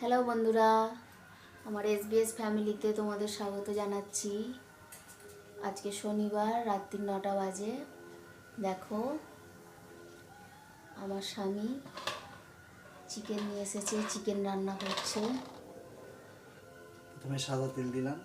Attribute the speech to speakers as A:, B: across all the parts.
A: Hello বন্ধুরা, আমার SBS ফ্যামিলিতে তোমাদের স্বাগত জানাচ্ছি। আজকে শনিবার রাত্রি 9টা বাজে। দেখো, আমার স্বামী চিকেন নিয়ে এসেছে, চিকেন রান্না করছে।
B: প্রথমে সাদা তেল দিলাম,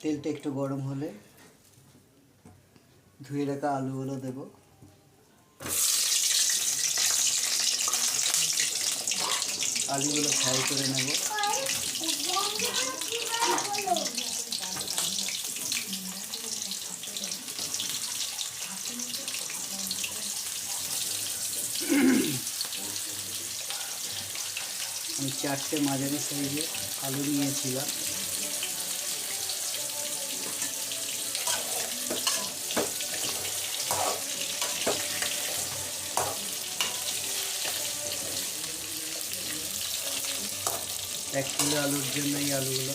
B: তেলটা একটু গরম হলে ধুয়ে রাখা আলুগুলো দেব। আলুগুলো ফ্রাই করে নেব। আমি 4টে মাঝারি সাইজে আলু নিয়েছিলাম। এক কিলো আলুর জন্য এই আলুগুলো।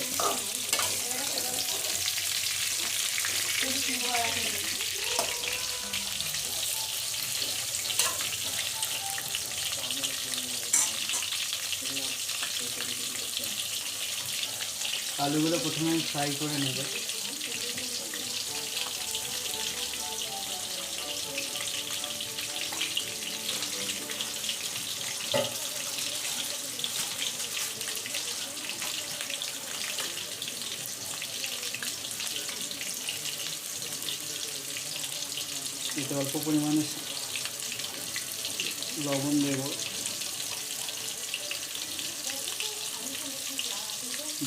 B: আলুগুলো প্রথমে আমি ফ্রাই করে নেব। এতে অল্প পরিমাণে লবণ দেব।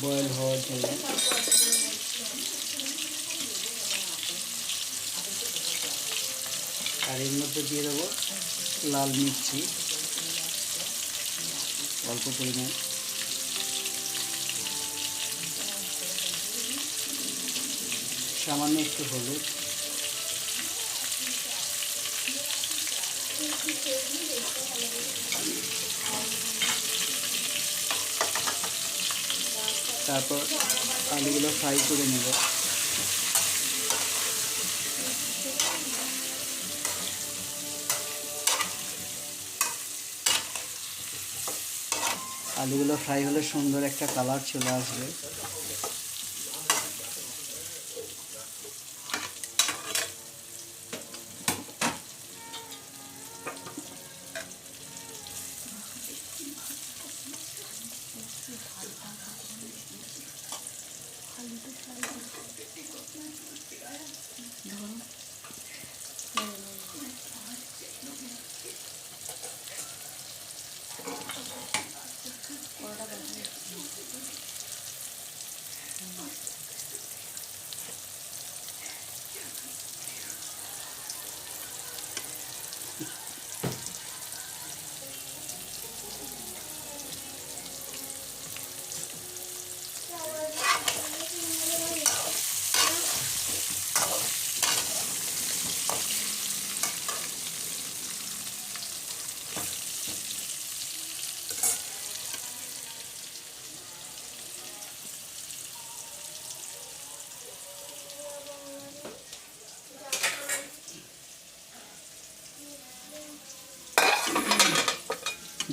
B: বয়েল হওয়ার জন্য আর এর মধ্যে দিয়ে দেবো লাল মির্চি অল্প পরিমাণ, সামান্য একটু হলুদ, তারপর আলুগুলো ফ্রাই করে নেব। আলুগুলো ফ্রাই হলে সুন্দর একটা কালার চলে আসবে।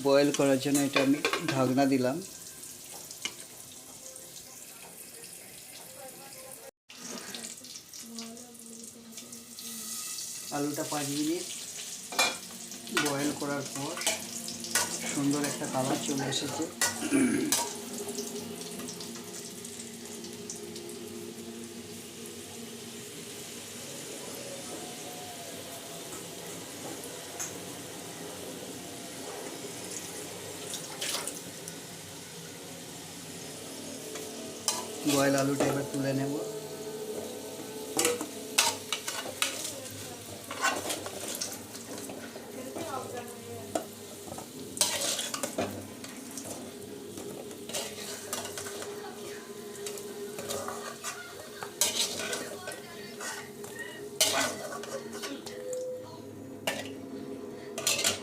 B: বয়েল করার জন্য এটা আমি ঢাকনা দিলাম। আলুটা 5 মিনিট বয়েল করার পর সুন্দর একটা কালার চলে এসেছে। বয়েল আলুটা এবার তুলে নেব।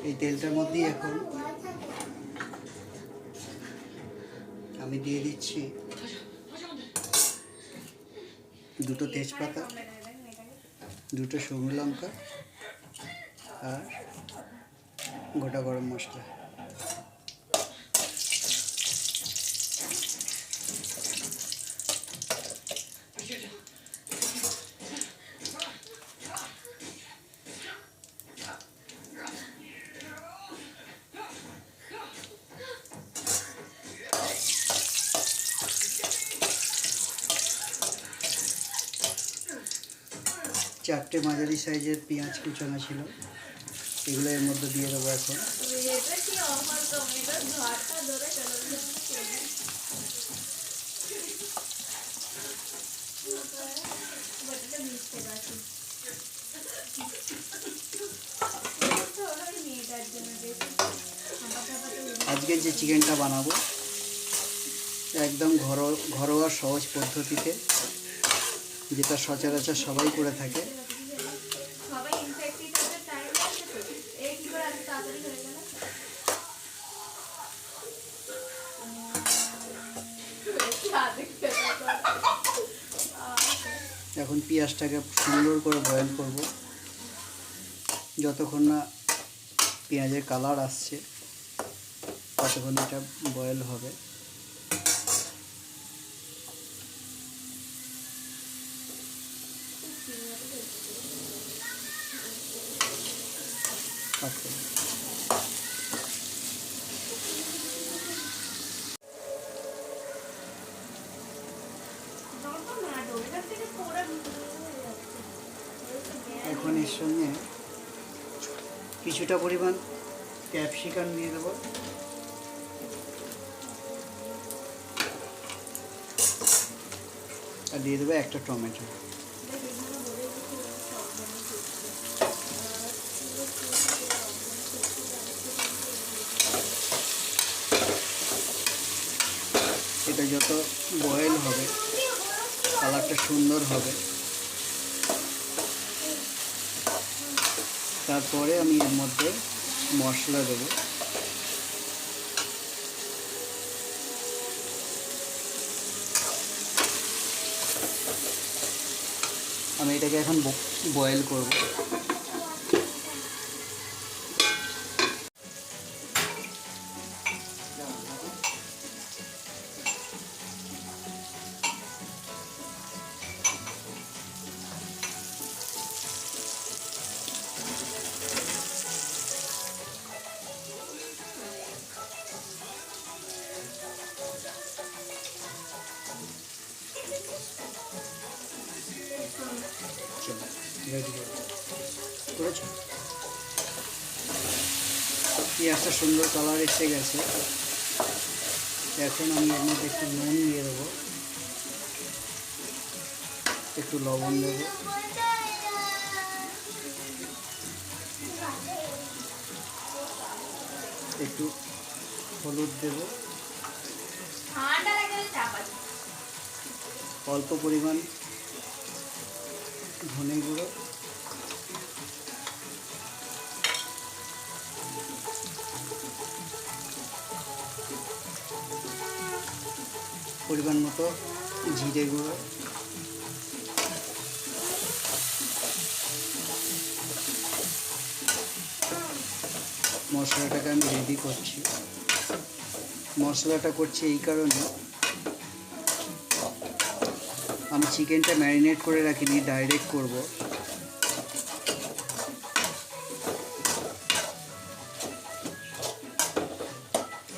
B: এই তেলটার মধ্যেই এখন আমি দিয়ে দিচ্ছি 2টো তেজপাতা, 2টো শুকনো লঙ্কা আর গোটা গরম মশলা। চারটে মাঝারি সাইজের পেঁয়াজ কুচানো ছিল, এগুলো এর মধ্যে দিয়ে দেবো এখন। আজকে যে চিকেনটা বানাবো একদম ঘরোয়া সহজ পদ্ধতিতে, যেটা সচরাচর সবাই করে থাকে। এখন পেঁয়াজটাকে সুন্দর করে বয়েল করব, যতক্ষণ না পেঁয়াজের কালার আসছে ততক্ষণ এটা বয়েল হবে। এখন এর সঙ্গে কিছুটা পরিমাণ ক্যাপসিকাম দিয়ে দেবো, আর দিয়ে দেবো একটা টমেটো। এটা যত বয়েল হবে কালারটা সুন্দর হবে। তারপরে আমি এর মধ্যে মশলা দেবো। আমি এটাকে এখন বয়েল করব। করেছো? পেঁয়াজটা সুন্দর কালার এসে গেছে। এখন আমি এর মধ্যে একটু নুন দিয়ে দেবো, একটু লবণ দেবো, একটু হলুদ দেবো, অল্প পরিমাণ ধনে গুঁড়ো, পরিমাণ মতো জিরে গুঁড়ো, মশলাটাকে আমি রেডি করছি। মশলাটা করছি এই কারণে, আমি চিকেনটা ম্যারিনেট করে রাখিনি, ডাইরেক্ট করব।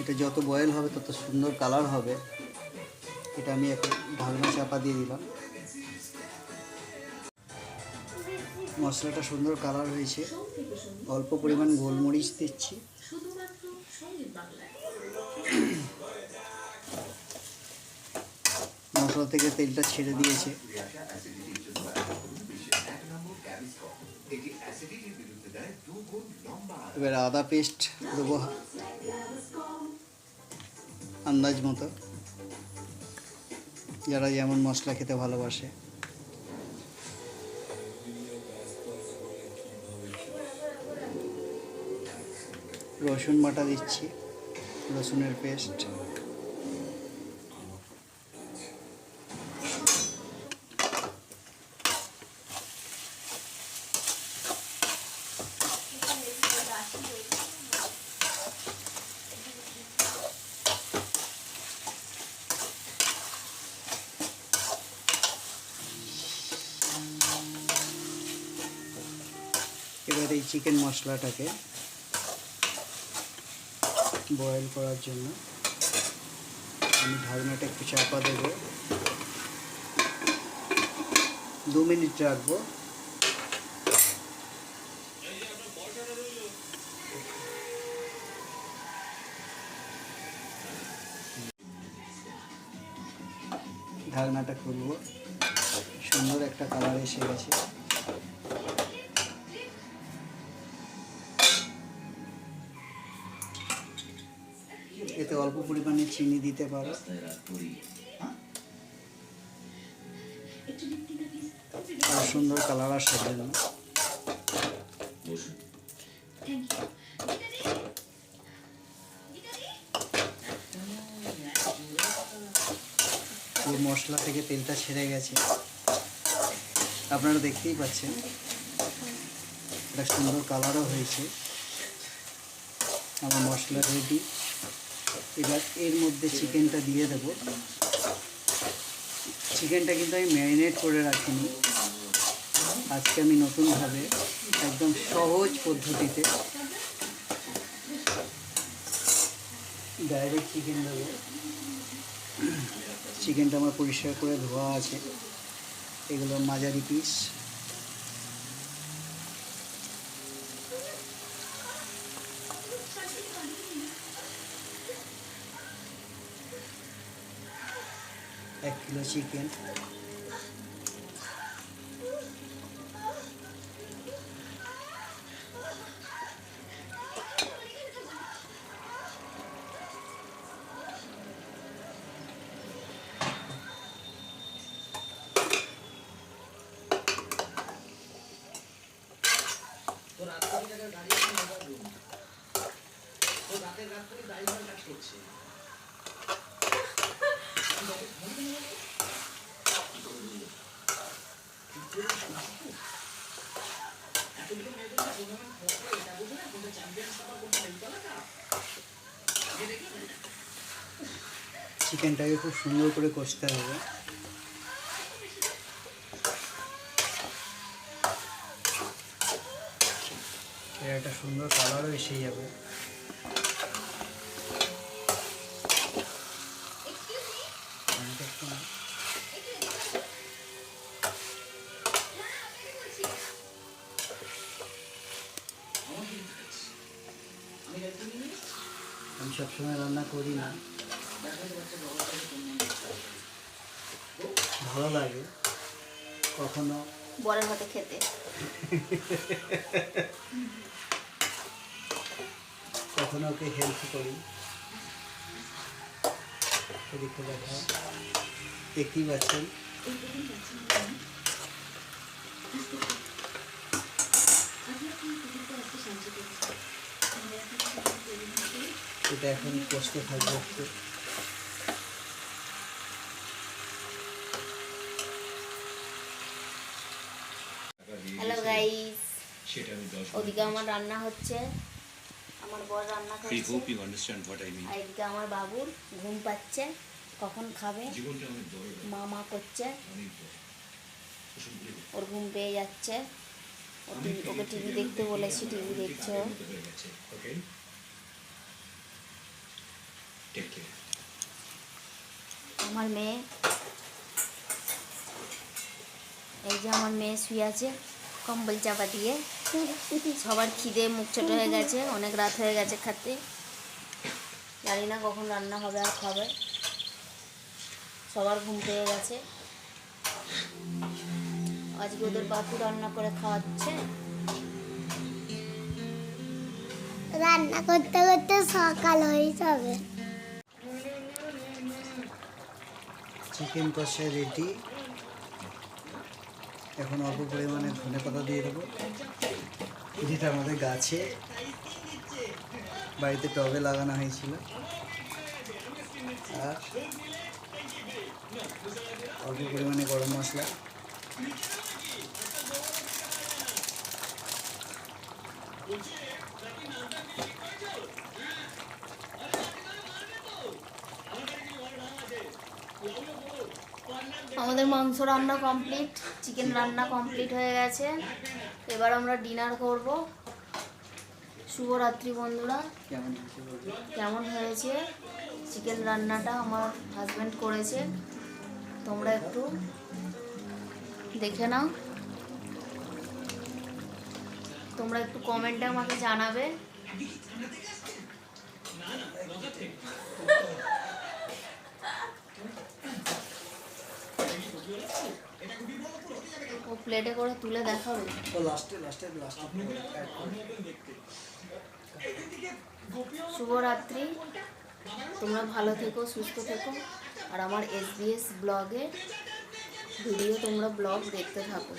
B: এটা যত বয়েল হবে তত সুন্দর কালার হবে। এটা আমি এখন ঢাকনা চাপা দিয়ে দিলাম। মশলাটা সুন্দর কালার হয়েছে। অল্প পরিমাণ গোলমরিচ দিচ্ছি, মশলা থেকে তেলটা ছেড়ে দিয়েছে। এবার আদা পেস্ট দেবো আন্দাজ মতো, যারা যেমন মশলা খেতে ভালোবাসে। রসুন বাটা দিচ্ছি, রসুনের পেস্ট। এবার এই চিকেন মশলাটাকে বয়েল করার জন্য আমি ঢাকনাটা একটু চাপা দেব, 2 মিনিট রাখবো। ঢাকনাটা খুলবো, সুন্দর একটা কালার এসে গেছে। এতে অল্প পরিমাণে চিনি দিতে পারো। আর সুন্দর কালার আসার জন্য। মশলা থেকে তেলটা ছেড়ে গেছে, আপনারা দেখতেই পাচ্ছেন। একটা সুন্দর কালারও হয়েছে। আমার মশলা রেডি। এবার এর মধ্যে চিকেনটা দিয়ে দেব। চিকেনটা কিন্তু আমি ম্যারিনেট করে রাখিনি, আজকে আমি নতুনভাবে একদম সহজ পদ্ধতিতে ডাইরেক্ট চিকেন দেবো। চিকেনটা আমার পরিষ্কার করে ধোয়া আছে। এগুলো মাঝারি পিস। এক কিলো চিকেন। চিকেনটাকে খুব সুন্দর করে কষতে হবে। এর একটা সুন্দর কালারও এসে যাবে। আমি সবসময় রান্না করি না, ভালো লাগে কখনো
A: বরের হাতে খেতে।
B: কখনো ওকে হেল্প করি। এদিকে দেখা দেখতেই পাচ্ছেন। এটা এখন কষতে থাকবে একটু।
A: হ্যালো গাইস, ওদিকে আমার রান্না হচ্ছে, আমার বর রান্না করছে, আর এদিকে আমার বাবুর ঘুম পাচ্ছে, কখন খাবে মা করছে, ওর ঘুম পেয়ে যাচ্ছে। ওকে টিভি দেখতে বলেছি, টিভি দেখছে। আমার মেয়ে, এই যে আমার মেয়ে শুয়ে আছে কম্বল চাপা দিয়ে। সবার খিদে মুখ ছোট হয়ে গেছে, অনেক রাত হয়ে গেছে খাতে। জানি না কখন রান্না হবে আর খাবে। সবার ঘুম পেয়ে গেছে। আজকে ওদের বাপু রান্না করে খাওয়াচ্ছে।
C: রান্না করতে করতে সকাল হয়ে যাবে।
B: চিকেন কষা রেডি। এখন অল্প পরিমাণে ধনেপাতা দিয়ে দেবো, যেটা আমাদের গাছে বাড়িতে টবে লাগানো হয়েছিল। আর অল্প পরিমাণে গরম মশলা,
A: আমাদের মাংস রান্না কমপ্লিট, চিকেন রান্না কমপ্লিট হয়ে গেছে। এবার আমরা ডিনার করব। শুভরাত্রি বন্ধুরা। কেমন হয়েছে চিকেন রান্নাটা? আমার হাজব্যান্ড করেছে, তোমরা একটু দেখে নাও। তোমরা একটু কমেন্টে আমাকে জানাবে। ও প্লেটে করে তুলে দেখাবে। শুভরাত্রি, তোমরা ভালো থেকো, সুস্থ থেকো। আর আমার SBS ব্লগে ভিডিও তোমরা ব্লগ দেখতে থাকো।